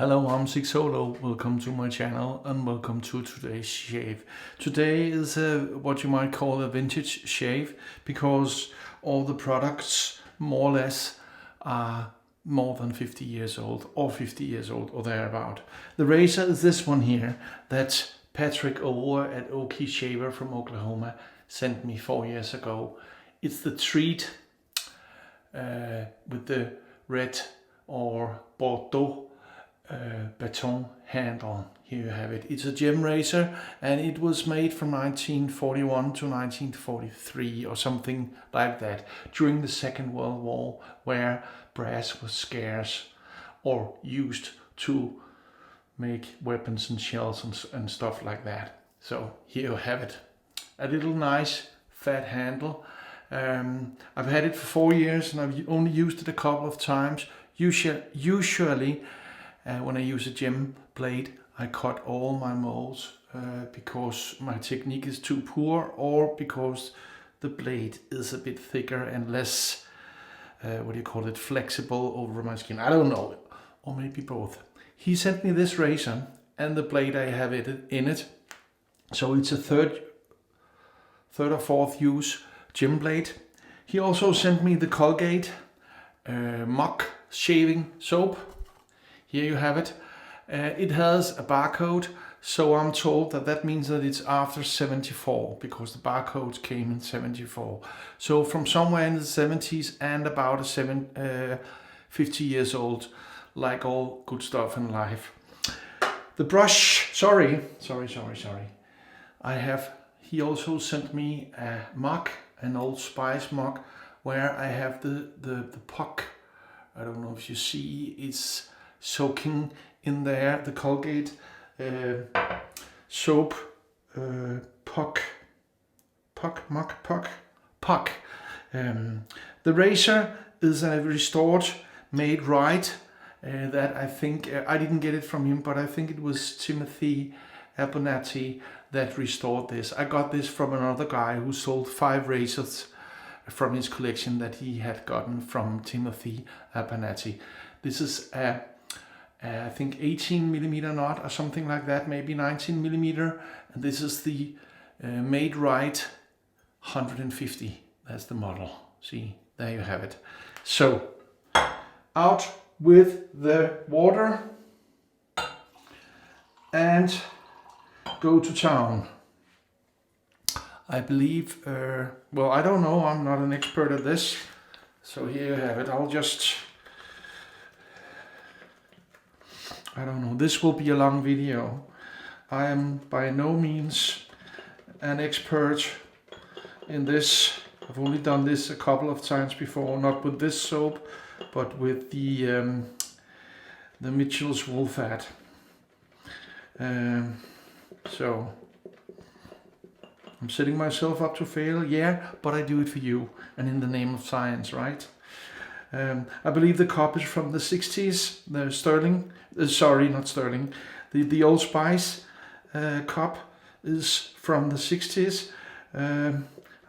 Hello, I'm Sigsolo. Welcome to my channel and welcome to today's shave. Today is what you might call a vintage shave because all the products more or less are more than 50 years old or 50 years old or thereabout. The razor is this one here that Patrick over at Okie Shaver from Oklahoma sent me 4 years ago. It's the Treet with the red or Bordeaux baton handle. Here you have it. It's a gem razor and it was made from 1941 to 1943 or something like that, during the Second World War, where brass was scarce or used to make weapons and shells and stuff like that. So here you have it. A little nice fat handle. I've had it for 4 years and I've only used it a couple of times. Usually when I use a gem blade, I cut all my molds because my technique is too poor or because the blade is a bit thicker and less, flexible over my skin. I don't know, or maybe both. He sent me this razor and the blade I have in it. So it's a third or fourth use gem blade. He also sent me the Colgate mock shaving soap. Here you have it. It has a barcode, so I'm told that means that it's after 74 because the barcode came in 74. So from somewhere in the 70s and about 50 years old, like all good stuff in life. The brush, sorry. He also sent me a mug, an Old Spice mug, where I have the puck. I don't know if you see, it's soaking in there, the Colgate soap puck. The razor is a restored MADE-RITE that I think, I didn't get it from him, but I think it was Timothy Abernathy that restored this. I got this from another guy who sold 5 razors from his collection that he had gotten from Timothy Abernathy. This is I think 18mm knot or something like that, maybe 19mm, and this is the MADE-RITE 150. That's the model. See, there you have it. So out with the water and go to town. I believe, well, I don't know, I'm not an expert at this, so here you have it. I don't know, this will be a long video. I am by no means an expert in this. I've only done this a couple of times before, not with this soap, but with the Mitchell's Wool Fat. So I'm setting myself up to fail, yeah, but I do it for you and in the name of science, right? I believe the cup is from the 60s, the Sterling, not Sterling, the Old Spice cup is from the 60s. I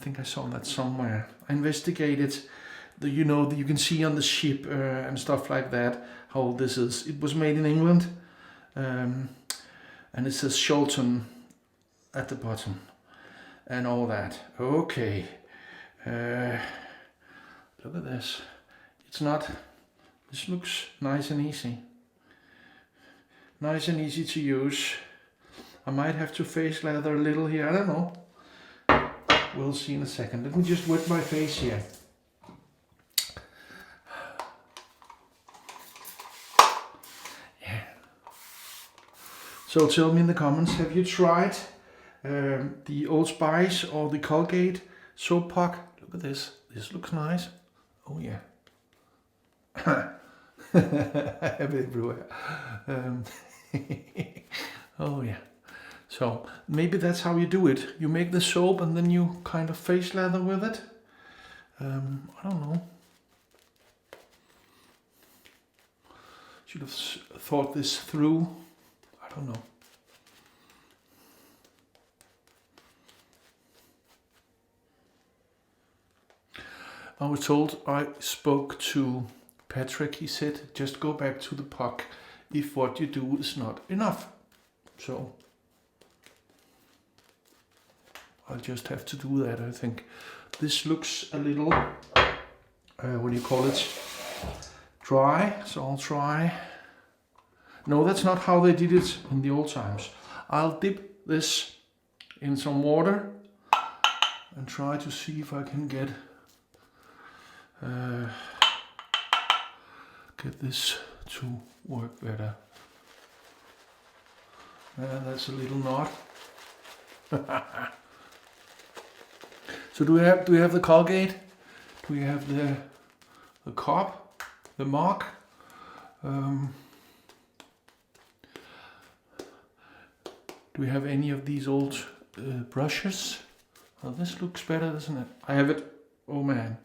think I saw that somewhere. I investigated, you can see on the ship and stuff like that, how old this is. It was made in England, and it says Sholton at the bottom and all that. Okay, look at this. This looks nice and easy. Nice and easy to use. I might have to face lather a little here, I don't know. We'll see in a second. Let me just wet my face here. Yeah. So tell me in the comments, have you tried the Old Spice or the Colgate soap puck? Look at this. This looks nice. Oh yeah. I have it everywhere. Oh yeah. So maybe that's how you do it. You make the soap and then you kind of face lather with it. I don't know. Should have thought this through. I don't know. I was told, I spoke to Patrick, he said, just go back to the puck. if what you do is not enough. So I'll just have to do that, I think. This looks a little, what do you call it, dry, so I'll try. No, that's not how they did it in the old times. I'll dip this in some water and try to see if I can get this to work better. That's a little knot. So do we have the Colgate? Do we have the cup, the mug? Do we have any of these old brushes? Well, this looks better, doesn't it? I have it. Oh man,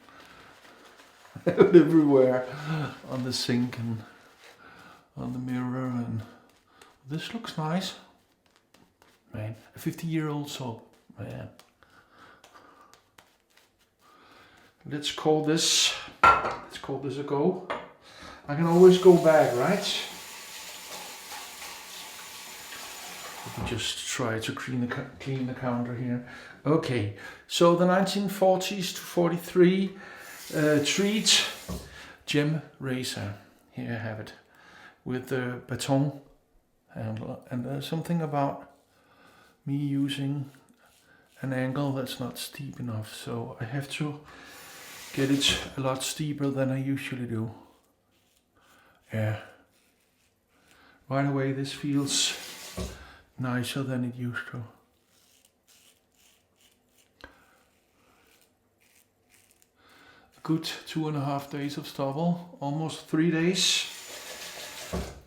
I have it everywhere, on the sink and on the mirror, and this looks nice. Man, a 50-year-old soap, man. Let's call this a go. I can always go back, right? Let me just try to clean the counter here. Okay, so the 1940s to 43 Treet Gem Razor. Here I have it with the baton handle, and there's something about me using an angle that's not steep enough, so I have to get it a lot steeper than I usually do. Yeah. Right away this feels nicer than it used to. A good 2.5 days of stubble, almost 3 days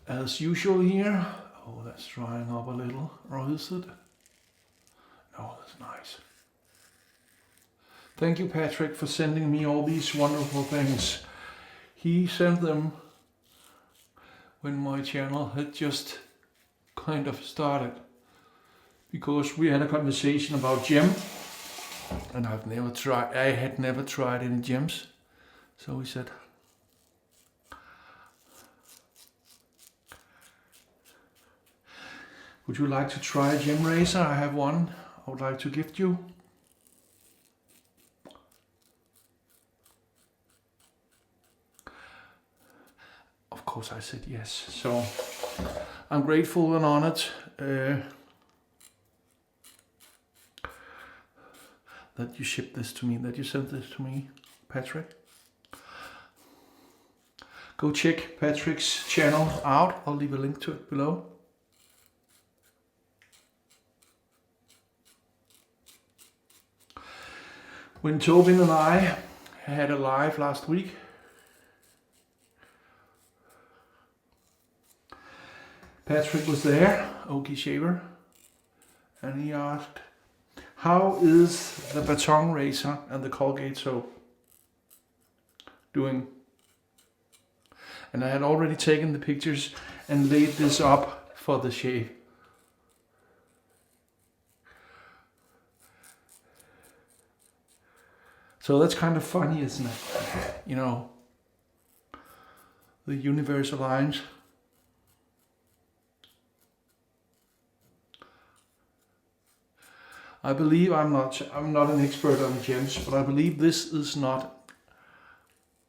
as usual here. Oh, that's drying up a little, or is it? No, that's nice. Thank you, Patrick, for sending me all these wonderful things. He sent them when my channel had just kind of started, because we had a conversation about gem, and I had never tried any gems. So he said, would you like to try a gem razor? I have one I would like to gift you. Of course I said yes. So I'm grateful and honored that you shipped this to me, that you sent this to me, Patrick. Go check Patrick's channel out. I'll leave a link to it below. When Tobin and I had a live last week, Patrick was there, Okie Shaver, and he asked, how is the baton razor and the Colgate soap doing? And I had already taken the pictures and laid this up for the shave. So that's kind of funny, isn't it? You know, the universe aligns. I believe I'm not an expert on gems, but I believe this is not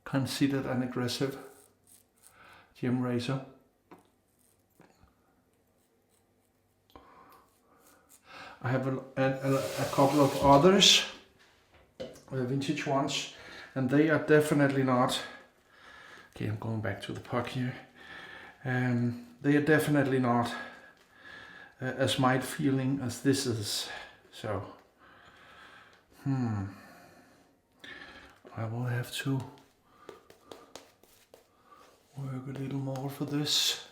considered an aggressive gem razor. I have a couple of others, vintage ones, and they are definitely not, okay, I'm going back to the puck here, they are definitely not as mild feeling as this is. So, I will have to work a little more for this.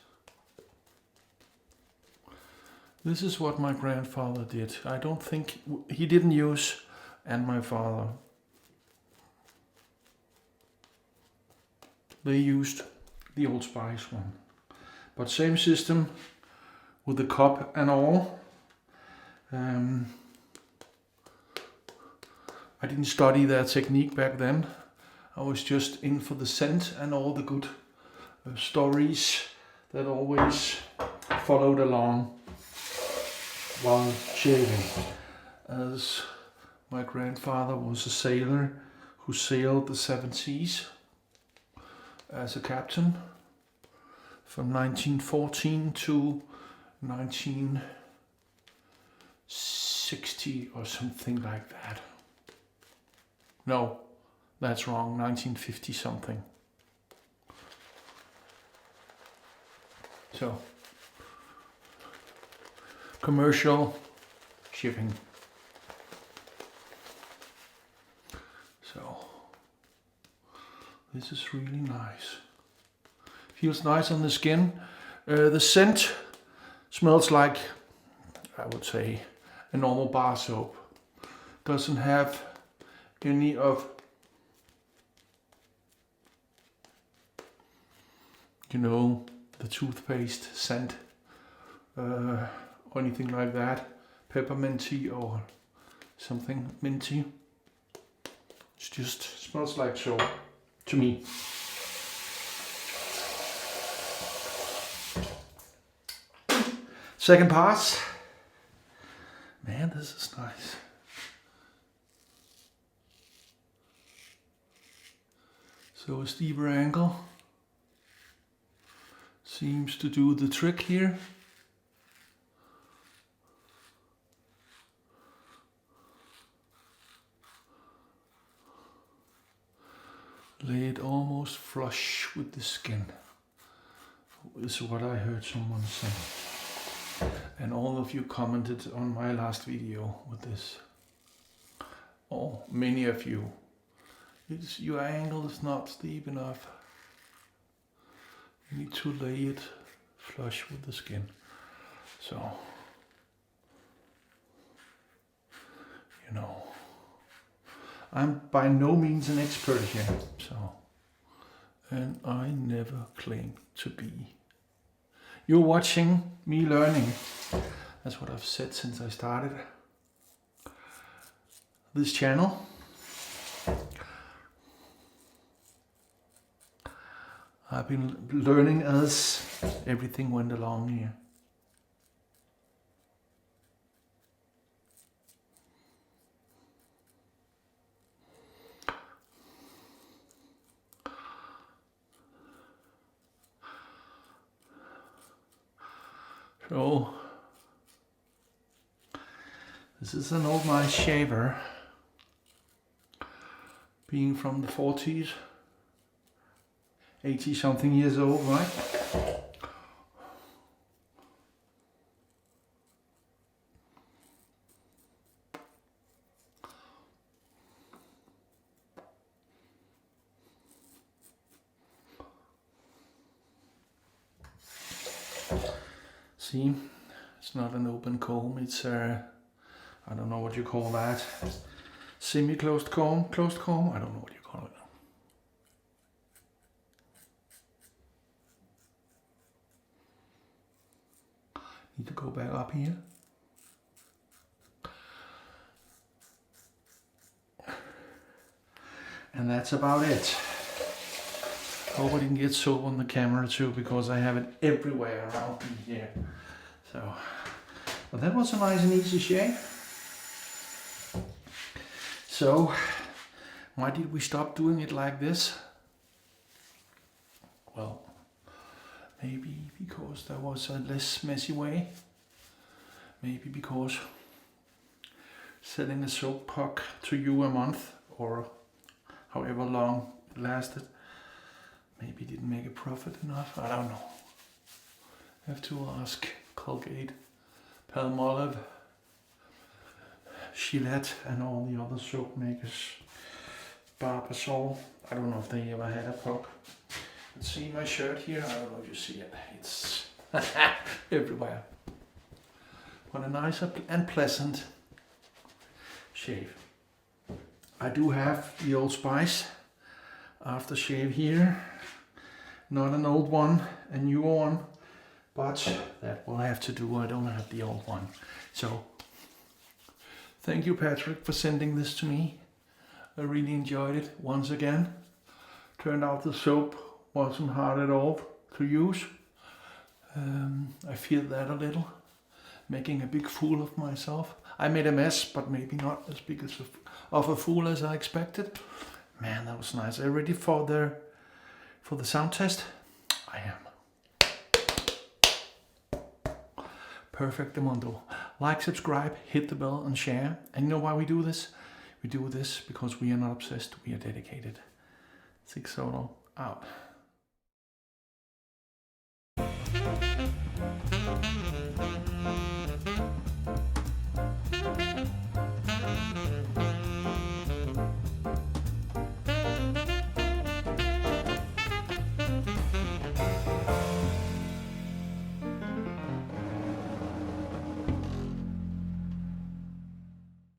This is what my grandfather did. I don't think he didn't use, and my father. They used the Old Spice one. But same system with the cup and all. I didn't study their technique back then. I was just in for the scent and all the good stories that always followed along while shaving, as my grandfather was a sailor who sailed the 7 seas as a captain from 1914 to 1960 or something like that. No, that's wrong, 1950 something. So, commercial shipping. So, this is really nice. Feels nice on the skin. The scent smells like, I would say, a normal bar soap. Doesn't have any of, you know, the toothpaste scent or anything like that. Pepperminty or something minty. It just smells like soap to me. Second pass. Man, this is nice. So a steeper angle seems to do the trick here. Lay it almost flush with the skin, is what I heard someone say. And all of you commented on my last video with this. Oh, many of you. Your angle is not steep enough. You need to lay it flush with the skin. So, you know, I'm by no means an expert here, so, and I never claim to be. You're watching me learning. That's what I've said since I started this channel. I've been learning as everything went along here. So, this is an old nice shaver, being from the 40s, 80 something years old, right? See, it's not an open comb, it's a, I don't know what you call that, semi-closed comb, closed comb, I don't know what you call it. Need to go back up here. And that's about it. Hope I didn't get soap on the camera too, because I have it everywhere around me here. So, but that was a nice and easy shave. So, why did we stop doing it like this? Well, maybe because there was a less messy way. Maybe because selling a soap puck to you a month, or however long it lasted, maybe didn't make a profit enough. I don't know. I have to ask Colgate, Palmolive, Gillette and all the other soap makers. Barbasol. I don't know if they ever had a puck. Let's see my shirt here. I don't know if you see it. It's everywhere. But a nice and pleasant shave. I do have the Old Spice aftershave here. Not an old one, a newer one, but that will have to do. I don't have the old one. So, thank you, Patrick, for sending this to me. I really enjoyed it once again. Turned out the soap wasn't hard at all to use. I feel that a little, making a big fool of myself. I made a mess, but maybe not as big as of a fool as I expected. Man, that was nice. Are you ready for the sound test? I am. Perfectamundo. Like, subscribe, hit the bell and share. And you know why we do this? We do this because we are not obsessed, we are dedicated. Sigsolo out.